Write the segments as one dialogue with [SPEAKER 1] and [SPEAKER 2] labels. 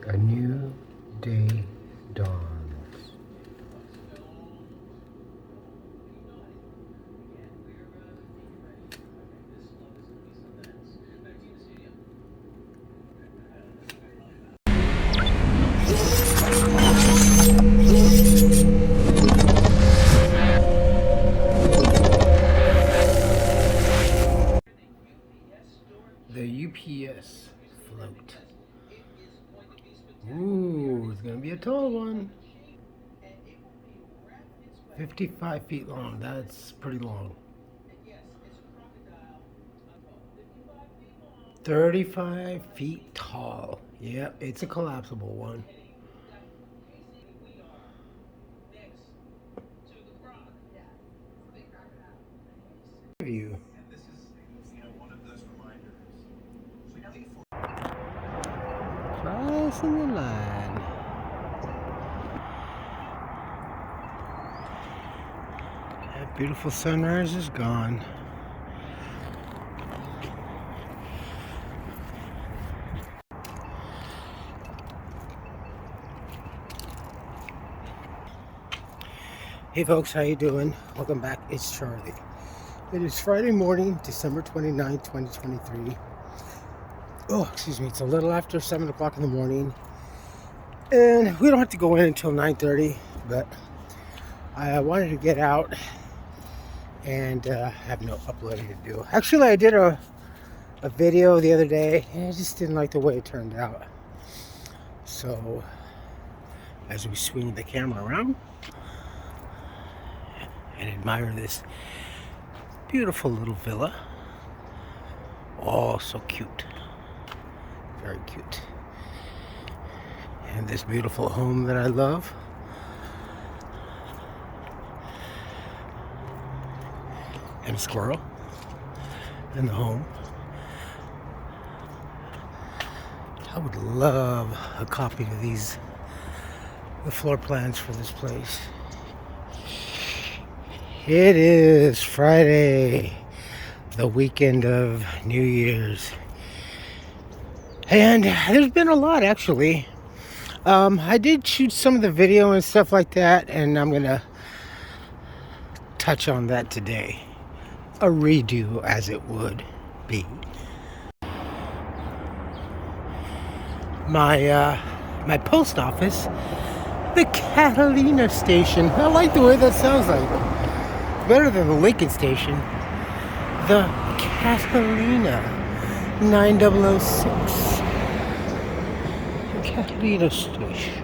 [SPEAKER 1] A new day dawns. The UPS float. Ooh, it's gonna be a tall one. 55 feet long. That's pretty long. 35 feet tall. Yep, it's a collapsible one. View. Crossing the line. That beautiful sunrise is gone. Hey folks, how you doing? Welcome back. It's Charlie. It is Friday morning, December 29th, 2023. Oh, excuse me. It's a little after 7 o'clock in the morning. And we don't have to go in until 9:30, but I wanted to get out and have no uploading to do. Actually, I did a video the other day, and I just didn't like the way it turned out. So, as we swing the camera around and admire this beautiful little villa. Oh, so cute. Very cute. And this beautiful home that I love. And a squirrel in the home. I would love a copy of the floor plans for this place. It is Friday, the weekend of New Year's. And there's been a lot, actually. I did shoot some of the video and stuff like that, and I'm gonna touch on that today. A redo, as it would be. My post office, the Catalina station. I like the way that sounds like. Better than the Lincoln station. The Catalina 9006. The Catalina station.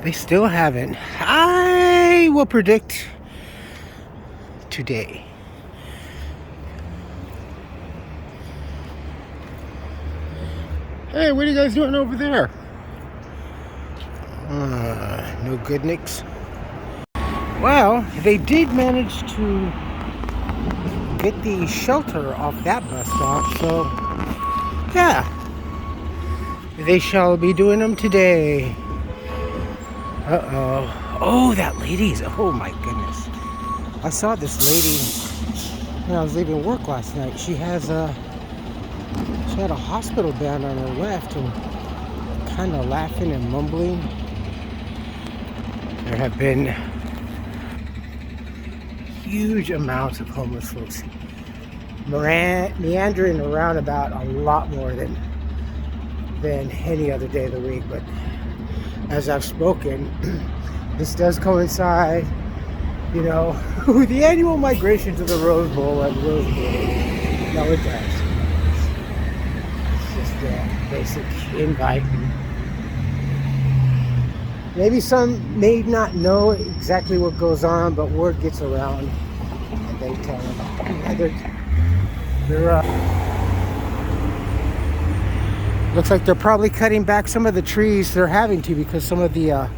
[SPEAKER 1] They still haven't. I will predict today. Hey, what are you guys doing over there? No good nicks. Well, they did manage to get the shelter off that bus stop, so yeah, they shall be doing them today. Oh, that lady's, oh my goodness. I saw this lady when I was leaving work last night. She had a hospital band on her left and kind of laughing and mumbling. There have been huge amounts of homeless folks meandering around about a lot more than any other day of the week. But as I've spoken, this does coincide, with the annual migration to the Rose Bowl at Rose Bowl. No, it does. It's just a basic invite. Maybe some may not know exactly what goes on, but word gets around and they tell them. Looks like they're probably cutting back some of the trees. They're having to, because some of the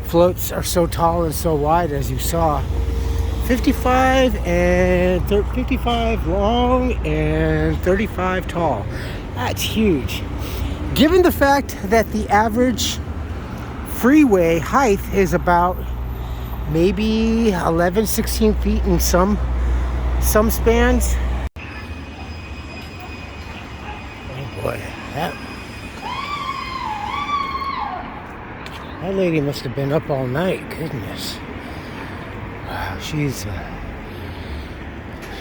[SPEAKER 1] floats are so tall and so wide, as you saw. 55 long and 35 tall. That's huge. Given the fact that the average freeway height is about maybe 11, 16 feet in some spans. Oh boy, That lady must have been up all night. Goodness. Wow, she's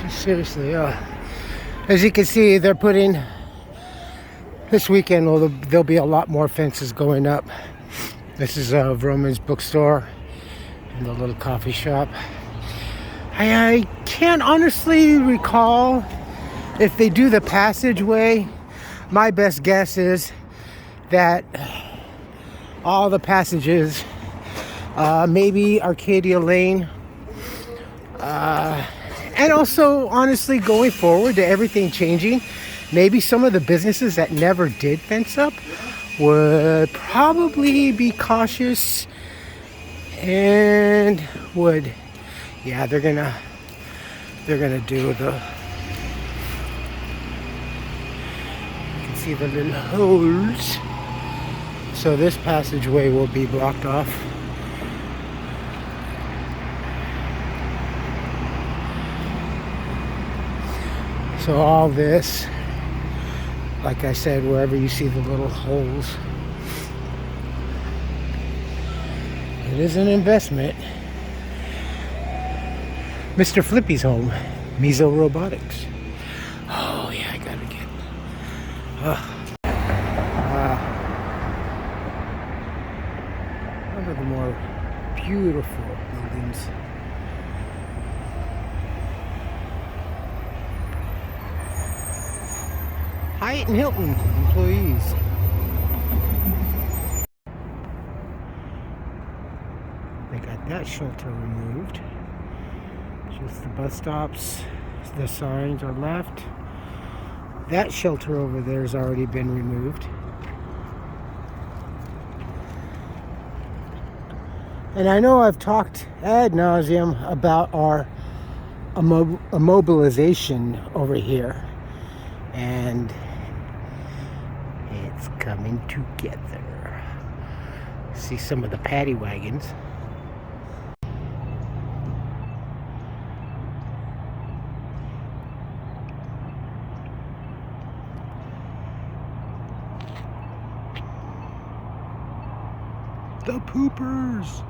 [SPEAKER 1] seriously, as you can see, they're putting, this weekend there'll be a lot more fences going up. This is Roman's bookstore and the little coffee shop. I can't honestly recall if they do the passageway. My best guess is that all the passages, maybe Arcadia Lane, and also honestly going forward to everything changing, maybe some of the businesses that never did fence up would probably be cautious and would, yeah, they're gonna do the, you can see the little holes. So this passageway will be blocked off. So all this, like I said, wherever you see the little holes, it is an investment. Mr. Flippy's home, Mizo Robotics. Oh yeah, I gotta get. One of the more beautiful buildings. Hyatt and Hilton employees. They got that shelter removed. Just the bus stops, the signs are left. That shelter over there has already been removed. And I know I've talked ad nauseum about our immobilization over here. And it's coming together. See some of the paddy wagons. The poopers.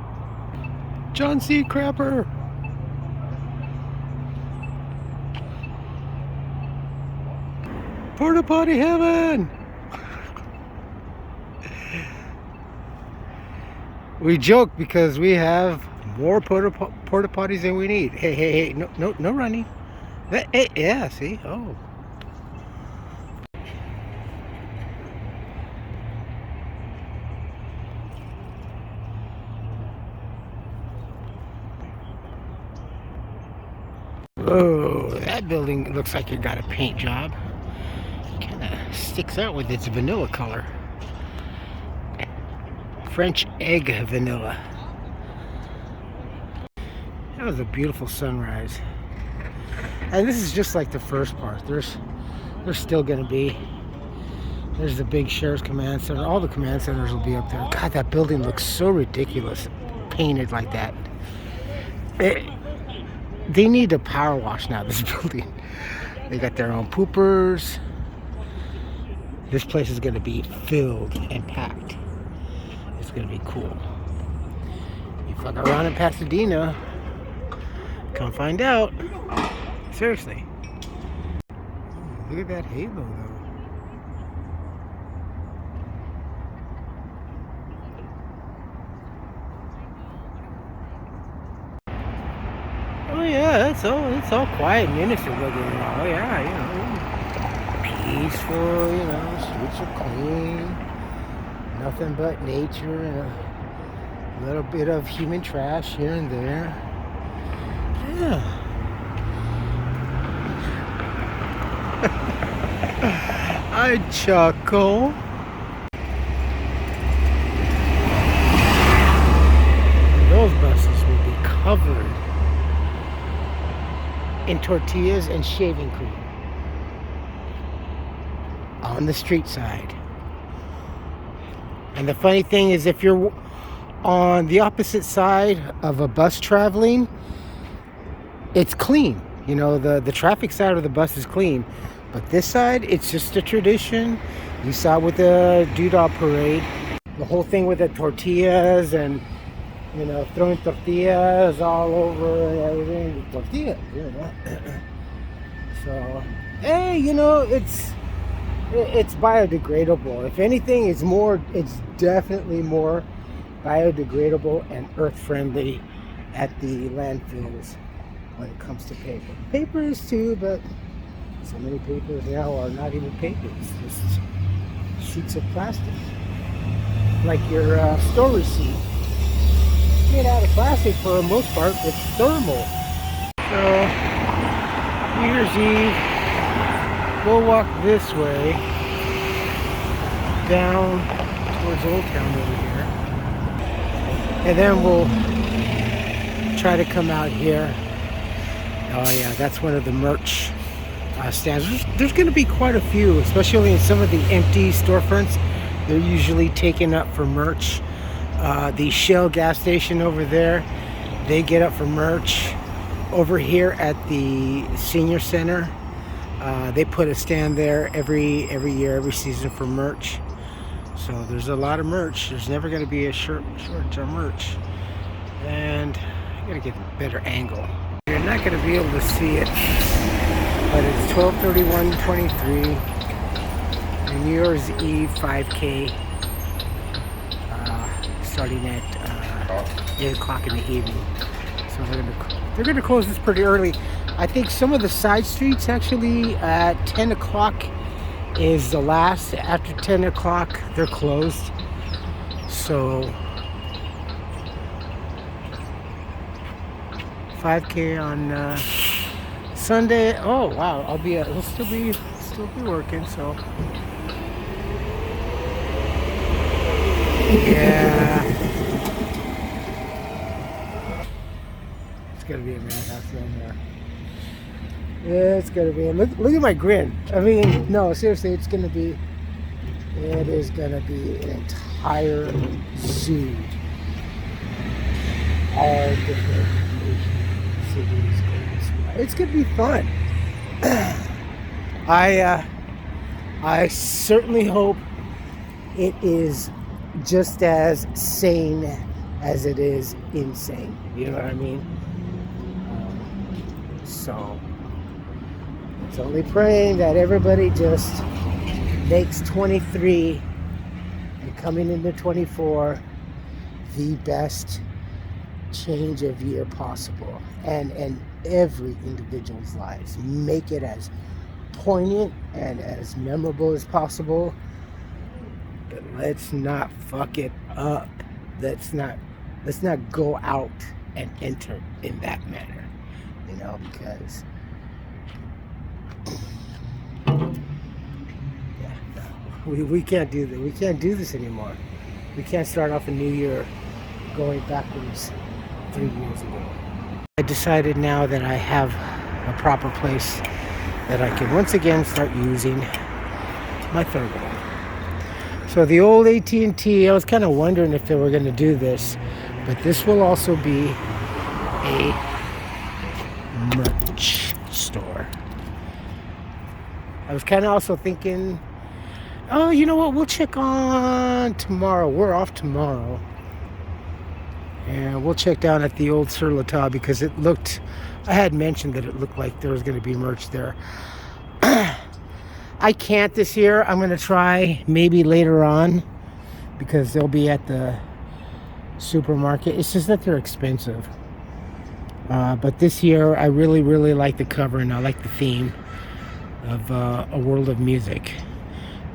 [SPEAKER 1] John C. Crapper. Porta potty heaven. We joke because we have more porta potties than we need. Hey, no running. Hey, yeah, see? Oh. Oh, that building looks like it got a paint job. Kind of sticks out with its vanilla color. French egg vanilla. That was a beautiful sunrise. And this is just like the first part. There's still going to be. There's the big Sheriff's Command Center. All the command centers will be up there. God, that building looks so ridiculous, painted like that. They need a power wash now, this building. They got their own poopers. This place is going to be filled and packed. It's going to be cool. You fuck around in Pasadena, come find out. Seriously. Look at that halo, though. Oh yeah, it's all quiet and innocent looking. Oh yeah, peaceful. Streets are clean. Nothing but nature and a little bit of human trash here and there. Yeah. I chuckle. Those buses will be covered in tortillas and shaving cream on the street side. And the funny thing is, if you're on the opposite side of a bus traveling, it's clean. The traffic side of the bus is clean, but this side, it's just a tradition. You saw it with the Doodah parade. the whole thing with the tortillas and, you know, throwing tortillas all over and everything. Tortillas, you know. So, hey, you know, it's biodegradable. If anything, it's definitely more biodegradable and earth-friendly at the landfills when it comes to paper. Paper is too, but so many papers now are not even papers, just sheets of plastic. Like your store receipt, made out of plastic for the most part, with thermal. So, New Year's Eve, we'll walk this way down towards Old Town over here, and then we'll try to come out here. Oh yeah, that's one of the merch stands. There's going to be quite a few, especially in some of the empty storefronts. They're usually taken up for merch. The Shell gas station over there, they get up for merch. Over here at the senior center, they put a stand there every year, every season for merch. So there's a lot of merch. There's never going to be a shortage of merch. And I gotta get a better angle. You're not going to be able to see it, but it's 12/31/23, and New Year's Eve 5K, starting at 8 o'clock in the evening. So they're gonna close this pretty early. I think some of the side streets actually at 10 o'clock is the last. After 10 o'clock, they're closed. So 5K on Sunday. Oh wow, we'll still be working. So yeah, it's gonna be a madhouse down there. Yeah, it's gonna be. Look at my grin. I mean, no, seriously, it is gonna be an entire zoo, all different cities. It's gonna be fun. I certainly hope it is just as sane as it is insane. You know what I mean? So it's only praying that everybody just makes 23 and coming into 24 the best change of year possible, and every individual's lives. Make it as poignant and as memorable as possible, but let's not fuck it up. Let's not go out and enter in that manner, you know, because we can't do that. We can't do this anymore. We can't start off a new year going backwards 3 years ago. I decided now that I have a proper place that I can once again start using my thermal. So the old AT&T, I was kind of wondering if they were going to do this, but this will also be a merch store. I was kind of also thinking, oh, you know what, we'll check on tomorrow. We're off tomorrow. And we'll check down at the old Sur La Table, because I had mentioned that it looked like there was going to be merch there. I can't this year. I'm going to try maybe later on, because they'll be at the supermarket. It's just that they're expensive. But this year, I really, really like the cover, and I like the theme of A World of Music.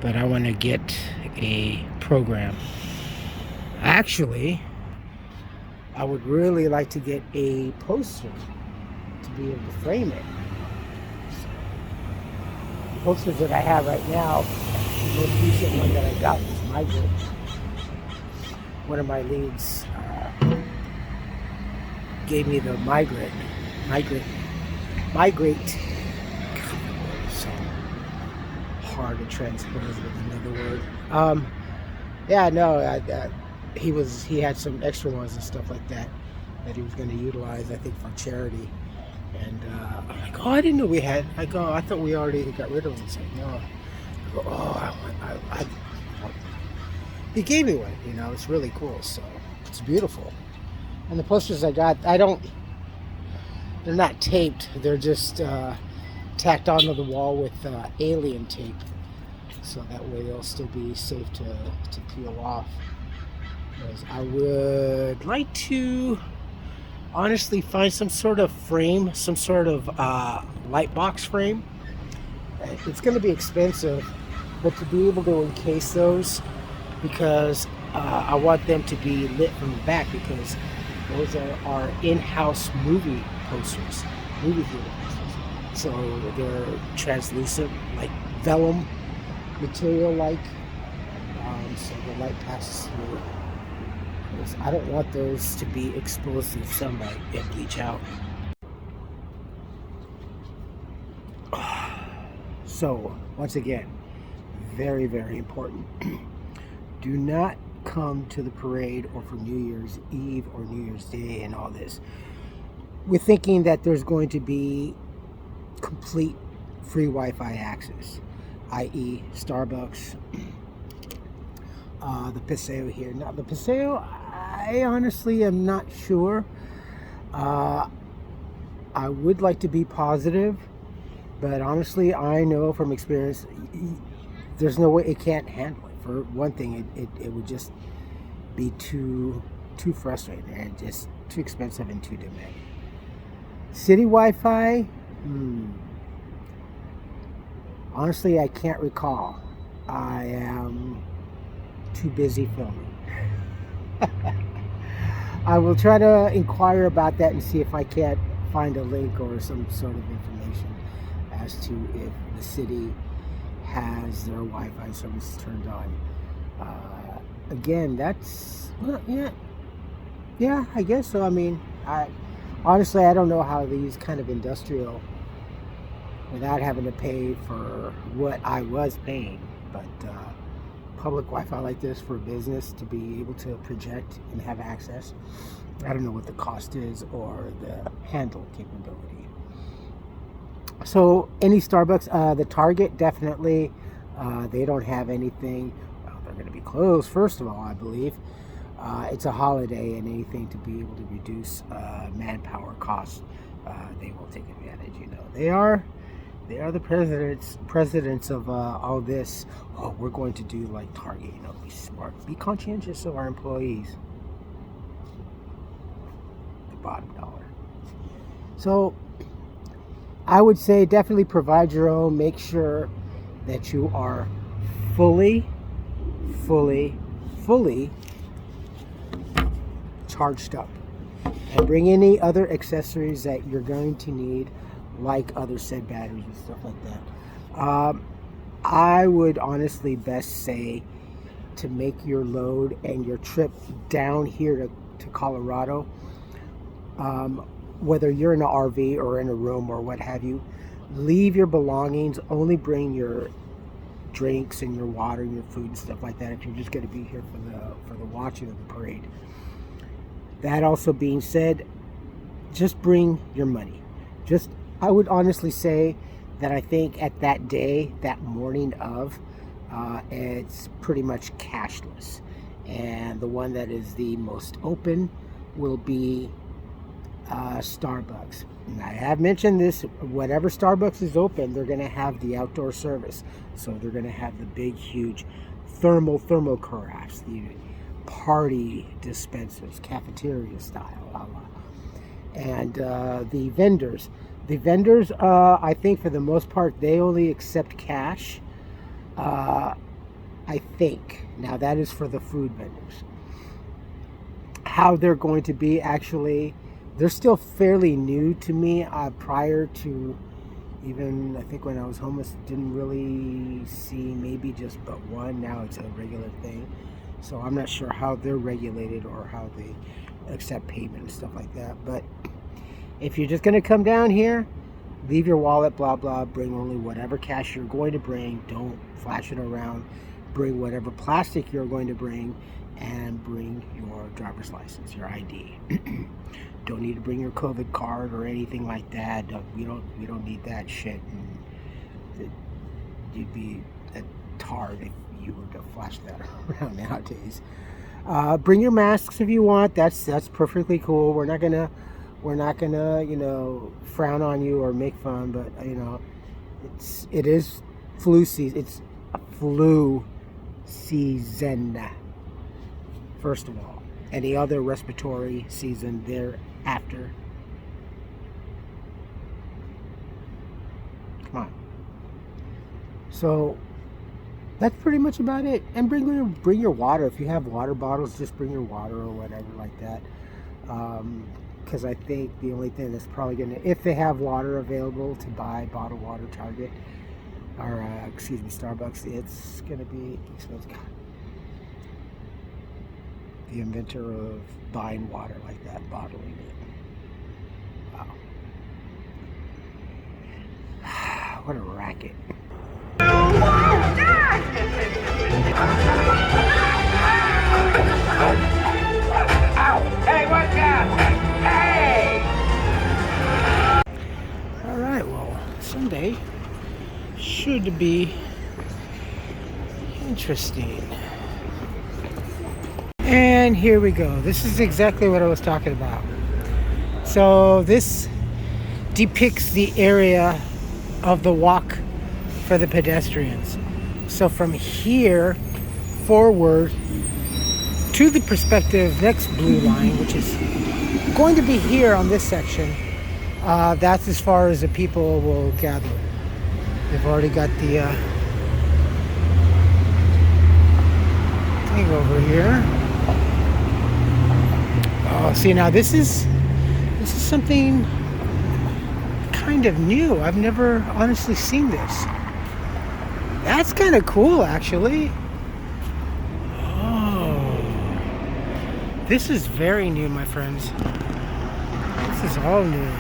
[SPEAKER 1] But I want to get a program. Actually, I would really like to get a poster to be able to frame it. The posters that I have right now, the most recent one that I got was Migrate. One of my leads gave me the Migrate. So hard to transpose with another word. Yeah, no, he had some extra ones and stuff like that he was going to utilize, I think, for charity. And I'm like, oh, I didn't know we had. I thought we already got rid of them. It's like, no. I go, oh, he gave me one. You know, it's really cool. So it's beautiful. And the posters I got, they're not taped. They're just tacked onto the wall with alien tape. So that way they'll still be safe to peel off. Because I would like to honestly find some sort of frame, some sort of light box frame. It's going to be expensive, but to be able to encase those, because I want them to be lit from the back, because those are our in-house movie posters, movie theater posters. So they're translucent, like vellum material, so the light passes through. I don't want those to be exposed to the sunlight and bleach out. So, once again, very, very important. Do not come to the parade or for New Year's Eve or New Year's Day and all this with thinking that there's going to be complete free Wi-Fi access, i.e. Starbucks, the Paseo here. Now, the Paseo, I honestly am not sure. I would like to be positive, but honestly, I know from experience, there's no way it can't handle it. For one thing, it would just be too frustrating and just too expensive and too demanding. City Wi-Fi, honestly, I can't recall. I am too busy filming. I will try to inquire about that and see if I can't find a link or some sort of information as to if the city has their Wi-Fi service turned on. Again, that's, well, yeah, I guess so. I mean, honestly, I don't know how these kind of industrial, without having to pay for what I was paying, but public Wi-Fi like this for business to be able to project and have access, I don't know what the cost is or the handle capability. So any Starbucks, the Target, definitely, they don't have anything. Well, they're going to be closed, first of all, I believe. It's a holiday, and anything to be able to reduce manpower costs, they will take advantage. You know, they are the presidents of all this. Oh, we're going to do like Target. You know, be smart, be conscientious of our employees. The bottom dollar. So I would say definitely provide your own. Make sure that you are fully charged up, and bring any other accessories that you're going to need, like other said batteries and stuff like that. I would honestly best say to make your load and your trip down here to Colorado, whether you're in an RV or in a room or what have you, leave your belongings. Only bring your drinks and your water and your food and stuff like that if you're just going to be here for the watching of the parade. That also being said, just bring your money. I would honestly say that I think at that day, that morning of, it's pretty much cashless. And the one that is the most open will be Starbucks. And I have mentioned this, whatever Starbucks is open, they're going to have the outdoor service. So they're going to have the big, huge thermal carafes, the party dispensers, cafeteria style, and the vendors. The vendors, I think for the most part, they only accept cash. I think. Now that is for the food vendors. How they're going to be, actually, they're still fairly new to me. Prior to even, I think when I was homeless, didn't really see maybe just but one. Now it's a regular thing. So I'm not sure how they're regulated or how they accept payment and stuff like that. But if you're just going to come down here, leave your wallet, blah, blah, bring only whatever cash you're going to bring. Don't flash it around. Bring whatever plastic you're going to bring, and bring your driver's license, your ID. Don't need to bring your COVID card or anything like that. We don't need that shit. And you'd be a tard if you were to to flash that around nowadays. Bring your masks if you want. That's perfectly cool. We're not gonna you know, frown on you or make fun, but you know, it is flu season. It's a flu season, first of all. Any other respiratory season thereafter. Come on. So that's pretty much about it. And bring your water. If you have water bottles, just bring your water or whatever like that. Because I think the only thing that's probably gonna, if they have water available to buy bottled water, Target or excuse me, Starbucks, it's gonna be expensive. God. The inventor of buying water like that, bottling it. Wow. What a racket.
[SPEAKER 2] Hey, what's up? Hey!
[SPEAKER 1] Alright, well, Sunday should be interesting. And here we go. This is exactly what I was talking about. So this depicts the area of the walk for the pedestrians. So from here forward to the perspective next blue line, which is going to be here on this section, that's as far as the people will gather. They've already got the thing over here. Oh, see, now this is something kind of new. I've never honestly seen this. That's kind of cool, actually. Oh, this is very new, my friends. This is all new.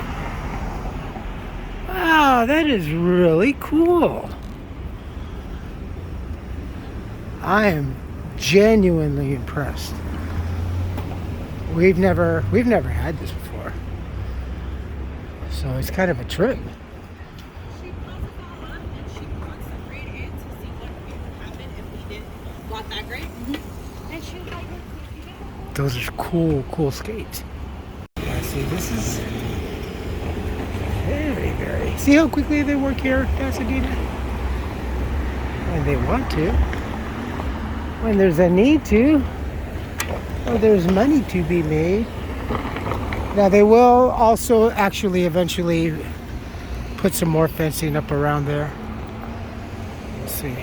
[SPEAKER 1] Wow, that is really cool. I am genuinely impressed. We've never had this before, so it's kind of a trip.
[SPEAKER 3] She calls us all up and she wants to read in to see what would happen if we did walk that great. And she was like,
[SPEAKER 1] Those are cool skates. Yeah, see, this is very. See how quickly they work here, Pasadena? When they want to, when there's a need to. Or there's money to be made. Now they will also actually eventually put some more fencing up around there. Let's see.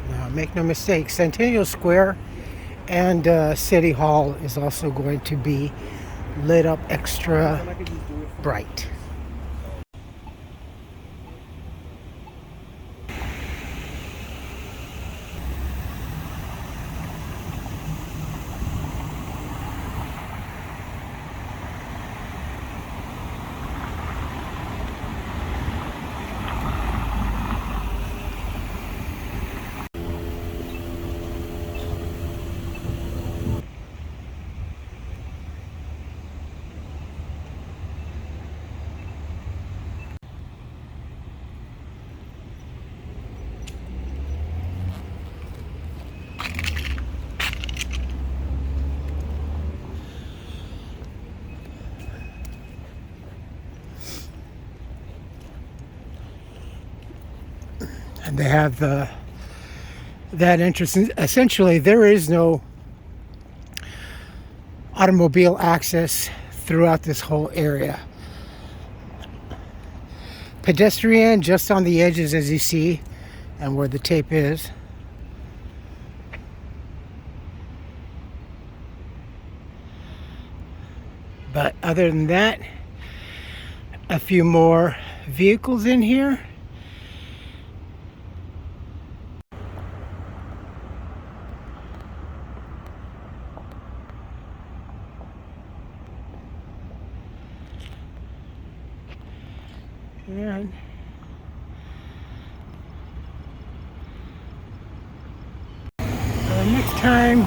[SPEAKER 1] Now make no mistake, Centennial Square and City Hall is also going to be lit up extra bright. And they have that entrance. Essentially, there is no automobile access throughout this whole area. Pedestrian just on the edges, as you see, and where the tape is. But other than that, a few more vehicles in here. And next time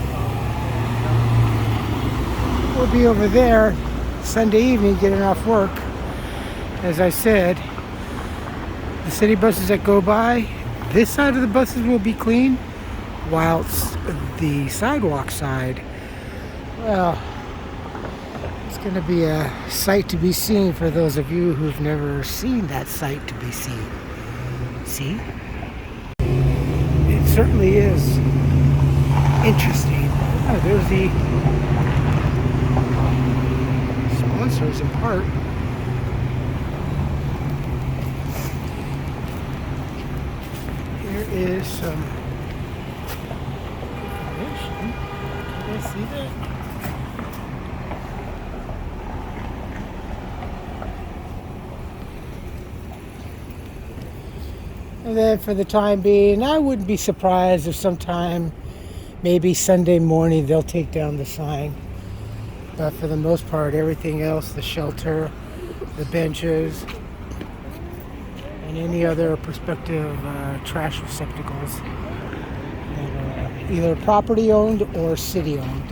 [SPEAKER 1] we'll be over there Sunday evening getting off work. As I said, the city buses that go by this side of the buses will be clean, whilst the sidewalk side, well, it's going to be a sight to be seen for those of you who've never seen that sight to be seen. See? It certainly is interesting. Oh, there's the sponsors in part. Here is some information. Can you see that? And then for the time being, I wouldn't be surprised if sometime, maybe Sunday morning, they'll take down the sign. But for the most part, everything else, the shelter, the benches, and any other prospective trash receptacles that are either property owned or city owned.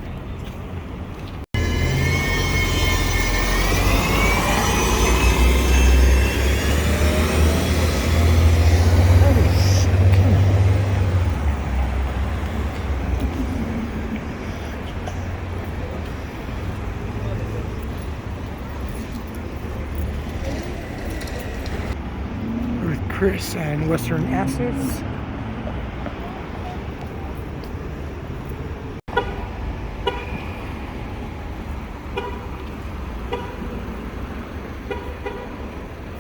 [SPEAKER 1] Chris and Western Assets.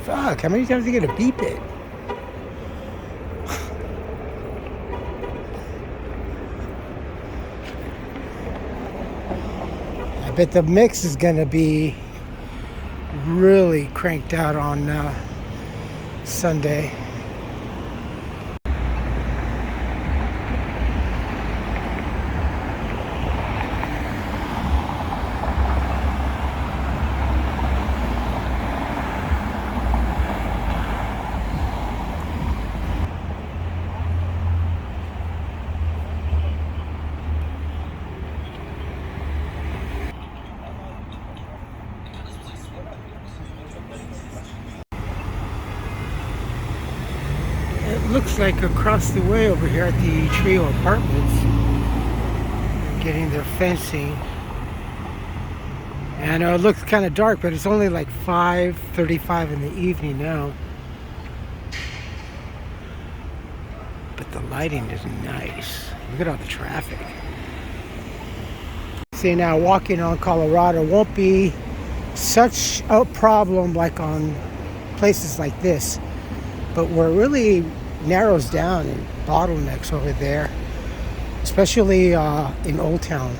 [SPEAKER 1] Fuck, how many times are you gonna beep it? I bet the mix is gonna be really cranked out on Sunday. Looks like across the way over here at the Trio Apartments, they're getting their fencing. And I know it looks kind of dark, but it's only like 5:35 in the evening now. But the lighting is nice. Look at all the traffic. See, now walking on Colorado won't be such a problem like on places like this, but where it really narrows down and bottlenecks over there, especially in Old Town.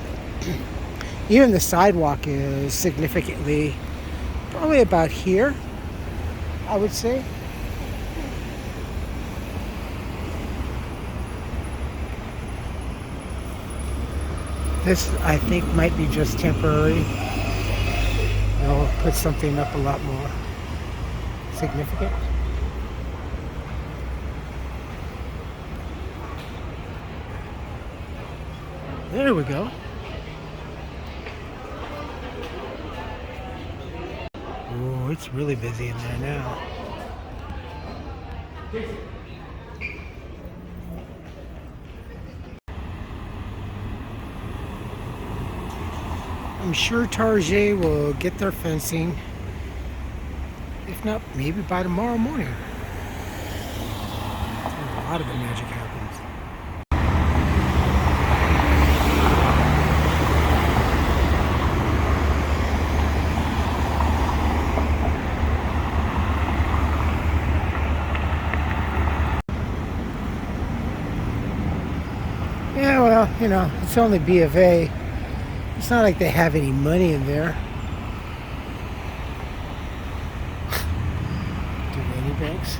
[SPEAKER 1] Even the sidewalk is significantly, probably about here, I would say. This, I think, might be just temporary. They'll put something up a lot more significant. There we go. Oh, it's really busy in there now. I'm sure Target will get their fencing. If not, maybe by tomorrow morning. A lot of the magic happens. Yeah, well, you know, it's only B of A. It's not like they have any money in there. Do any banks?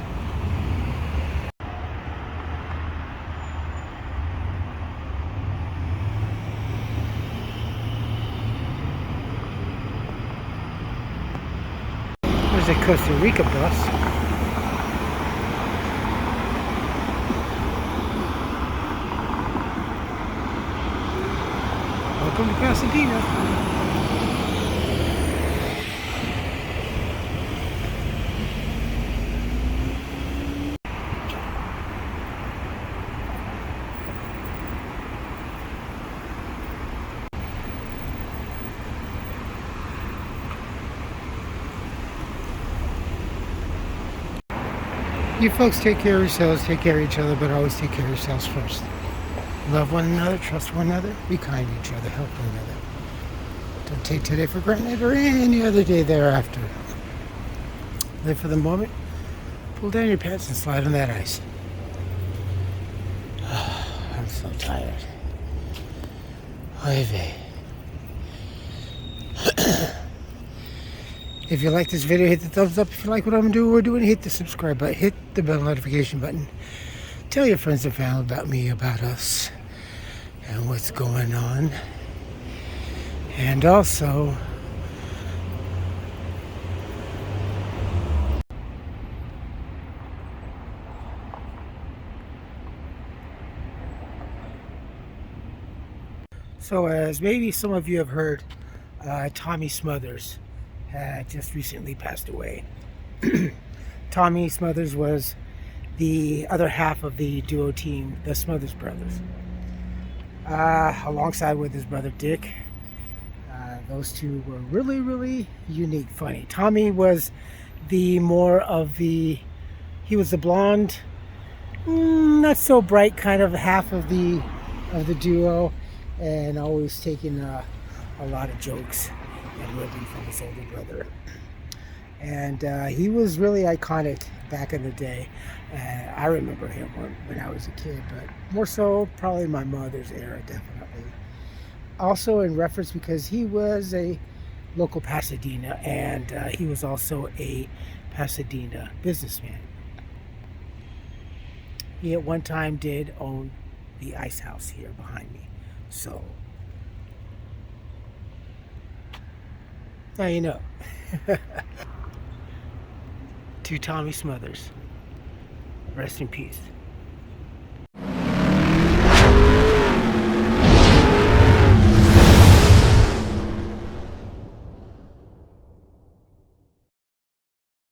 [SPEAKER 1] There's a Costa Rica bus. Welcome to Pasadena. You folks take care of yourselves, take care of each other, but always take care of yourselves first. Love one another, trust one another, be kind to each other, help one another. Don't take today for granted or any other day thereafter. Live for the moment. Pull down your pants and slide on that ice. I'm so tired. Oy vey. If you like this video, hit the thumbs up. If you like what I'm doing, we're doing, hit the subscribe button, hit the bell notification button. Tell your friends and family about me, about us, and what's going on. And also, so as maybe some of you have heard, Tommy Smothers had just recently passed away. Tommy Smothers was the other half of the duo team, the Smothers Brothers, alongside with his brother Dick. Those two were really, really unique, funny. Tommy was the more of the, he was the blonde, not so bright kind of half of the duo, and always taking a lot of jokes and ribbing from his older brother. And he was really iconic back in the day. I remember him when I was a kid, but more so probably my mother's era, definitely. Also in reference because he was a local Pasadena, and he was also a Pasadena businessman. He at one time did own the ice house here behind me. So now you know. To Tommy Smothers, rest in peace.